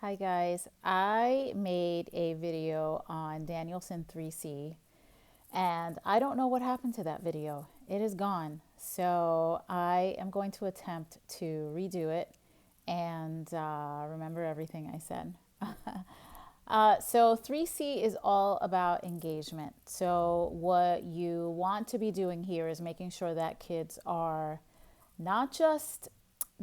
Hi guys, I made a video on Danielson 3C and I don't know what happened to that video. It is gone. So I am going to attempt to redo it and remember everything I said. So 3C is all about engagement. So what you want to be doing here is making sure that kids are not just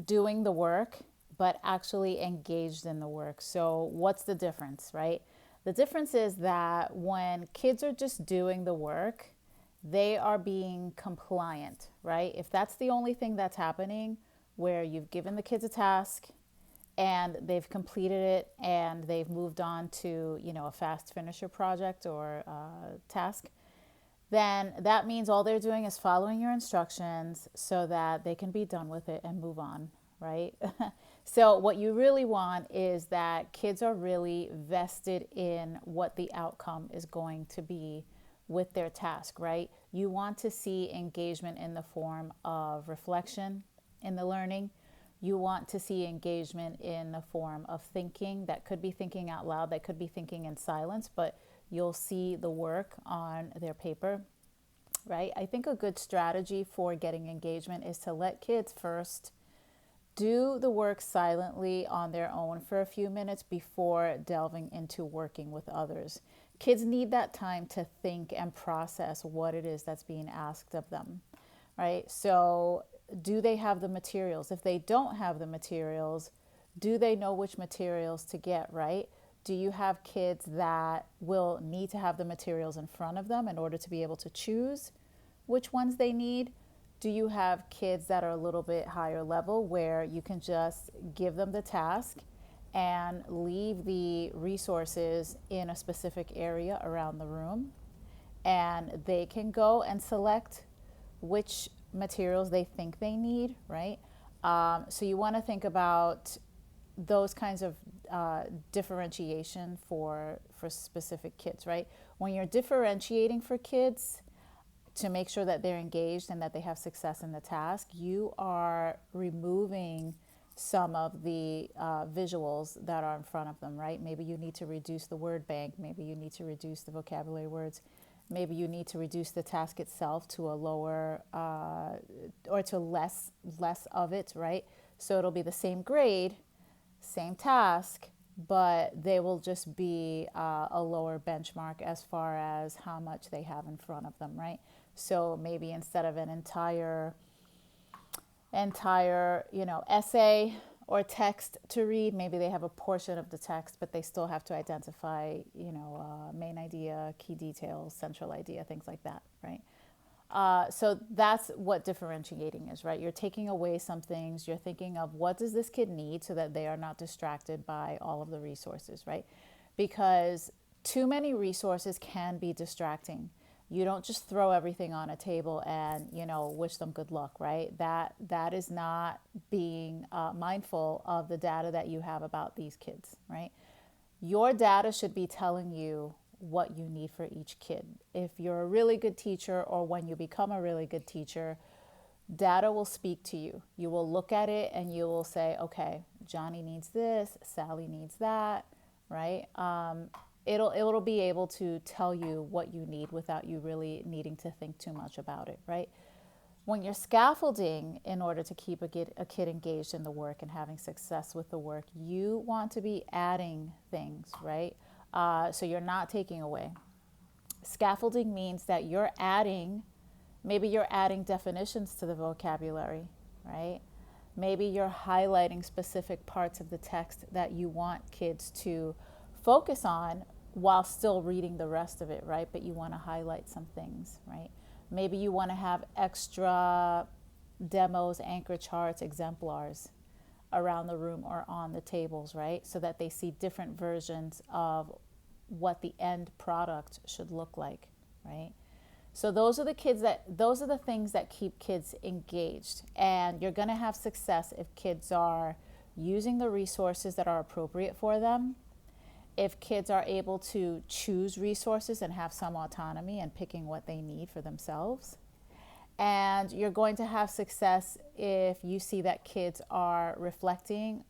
doing the work, but actually engaged in the work. So, what's the difference, right? The difference is that when kids are just doing the work, they are being compliant, right? If that's the only thing that's happening, where you've given the kids a task and they've completed it and they've moved on to, a fast finisher project or task, then that means all they're doing is following your instructions so that they can be done with it and move on, right? So, what you really want is that kids are really vested in what the outcome is going to be with their task, right? You want to see engagement in the form of reflection in the learning. You want to see engagement in the form of thinking. That could be thinking out loud, that could be thinking in silence, but you'll see the work on their paper, right? I think a good strategy for getting engagement is to let kids first do the work silently on their own for a few minutes before delving into working with others. Kids need that time to think and process what it is that's being asked of them, right? So, do they have the materials? If they don't have the materials, do they know which materials to get, right? Do you have kids that will need to have the materials in front of them in order to be able to choose which ones they need? Do you have kids that are a little bit higher level where you can just give them the task and leave the resources in a specific area around the room and they can go and select which materials they think they need, right? So you want to think about those kinds of differentiation for specific kids, right? When you're differentiating for kids to make sure that they're engaged and that they have success in the task, you are removing some of the visuals that are in front of them, right? Maybe you need to reduce the word bank. Maybe you need to reduce the vocabulary words. Maybe you need to reduce the task itself to a lower or to less of it, right? So it'll be the same grade, same task, but they will just be a lower benchmark as far as how much they have in front of them, right? So maybe instead of an entire essay or text to read, maybe they have a portion of the text, but they still have to identify main idea, key details, central idea, things like that, right? So that's what differentiating is, right? You're taking away some things. You're thinking of what does this kid need so that they are not distracted by all of the resources, right? Because too many resources can be distracting. You don't just throw everything on a table and wish them good luck, right? That is not being mindful of the data that you have about these kids, right? Your data should be telling you what you need for each kid. If you're a really good teacher or when you become a really good teacher, data will speak to you. You will look at it and you will say, okay, Johnny needs this, Sally needs that, right? It'll be able to tell you what you need without you really needing to think too much about it, right? When you're scaffolding in order to keep a kid engaged in the work and having success with the work, you want to be adding things, right? So you're not taking away. Scaffolding means that maybe you're adding definitions to the vocabulary, right? Maybe you're highlighting specific parts of the text that you want kids to focus on while still reading the rest of it, right? But you want to highlight some things, right? Maybe you want to have extra demos, anchor charts, exemplars around the room or on the tables, right? So that they see different versions of what the end product should look like, right? So those are the things that keep kids engaged. And you're going to have success if kids are using the resources that are appropriate for them. If kids are able to choose resources and have some autonomy in picking what they need for themselves. And you're going to have success if you see that kids are reflecting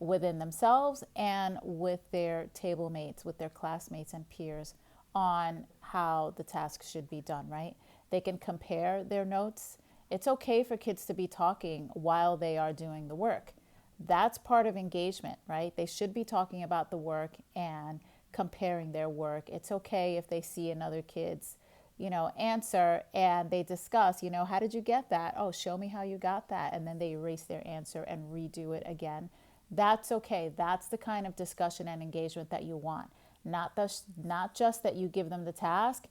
within themselves and with their table mates, with their classmates and peers on how the task should be done, right? They can compare their notes. It's okay for kids to be talking while they are doing the work. That's part of engagement, right? They should be talking about the work and comparing their work. It's okay if they see another kid's, answer and they discuss, how did you get that? Oh, show me how you got that. And then they erase their answer and redo it again. That's okay. That's the kind of discussion and engagement that you want. Not just that you give them the task,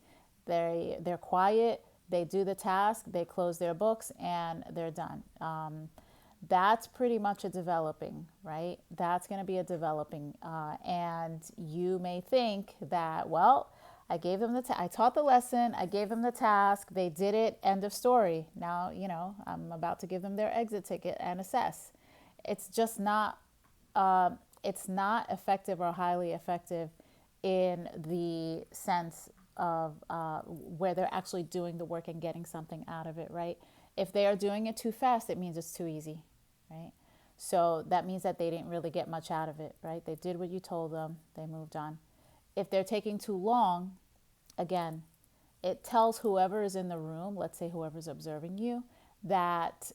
they're quiet, they do the task, they close their books, and they're done. That's pretty much a developing, right? That's going to be a developing. And you may think that, well, I gave them I taught the lesson, I gave them the task, they did it, end of story. Now, I'm about to give them their exit ticket and assess. It's just not, it's not effective or highly effective in the sense of where they're actually doing the work and getting something out of it, right? If they are doing it too fast, it means it's too easy, right? So that means that they didn't really get much out of it, right? They did what you told them, they moved on. If they're taking too long, again, it tells whoever is in the room, let's say whoever's observing you, that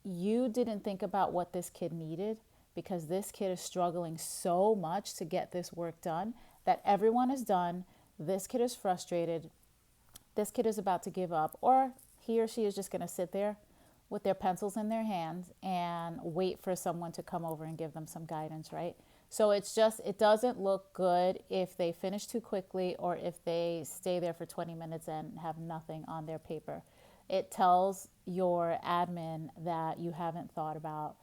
you didn't think about what this kid needed because this kid is struggling so much to get this work done that everyone is done. This kid is frustrated. This kid is about to give up, or he or she is just going to sit there with their pencils in their hands and wait for someone to come over and give them some guidance, right? So it doesn't look good if they finish too quickly or if they stay there for 20 minutes and have nothing on their paper. It tells your admin that you haven't thought about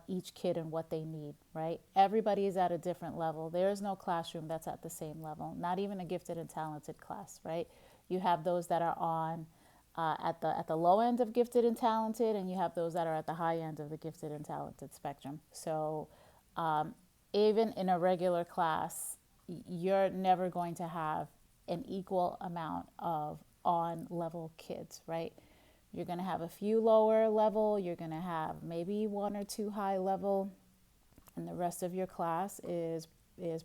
each kid and what they need, right? Everybody is at a different level. There is no classroom that's at the same level, not even a gifted and talented class, right? You have those that are on at the low end of gifted and talented, and you have those that are at the high end of the gifted and talented spectrum. So even in a regular class, you're never going to have an equal amount of on-level kids, right? You're going to have a few lower level, you're going to have maybe one or two high level, and the rest of your class is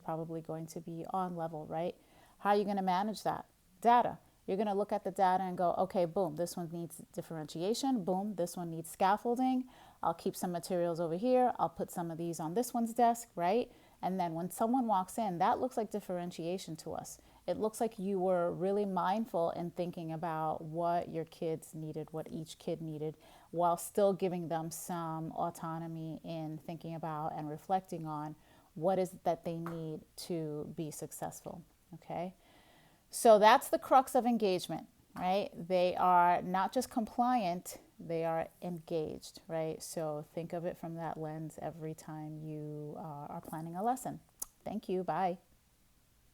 probably going to be on level, right? How are you going to manage that? Data. You're going to look at the data and go, okay, boom, this one needs differentiation. Boom, this one needs scaffolding. I'll keep some materials over here. I'll put some of these on this one's desk, right? And then when someone walks in, that looks like differentiation to us. It looks like you were really mindful in thinking about what your kids needed, what each kid needed, while still giving them some autonomy in thinking about and reflecting on what is it that they need to be successful, okay? So that's the crux of engagement, right? They are not just compliant, they are engaged, right? So think of it from that lens every time you are planning a lesson. Thank you. Bye.